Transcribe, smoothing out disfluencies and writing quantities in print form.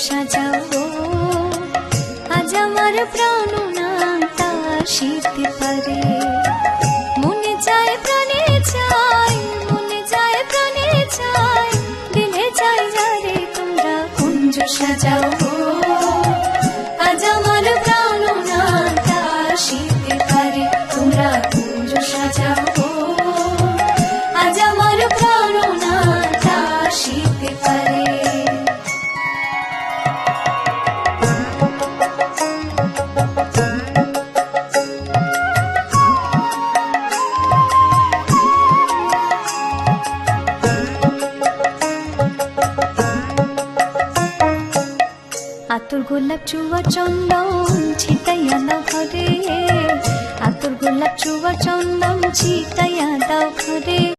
সাজাও গো। আজ আমার প্রাণ না আসিতে পারে, মনে চায় প্রাণে চায়, মনে চায় প্রাণে চায়, দিলে চাই যারে তোমরা কুঞ্জ সাজাও গো। আজ আমার প্রাণ না আসিতে পারে, তোমরা কুঞ্জ সাজাও গো। আজ আমার প্রাণ না আসিতে পারে। আতর গোলাপ চুয়া চন্দন ছিটাইয়া দাও ঘরে, আতর গোলাপ চুয়া চন্দন ছিটাইয়া দাও ঘরে।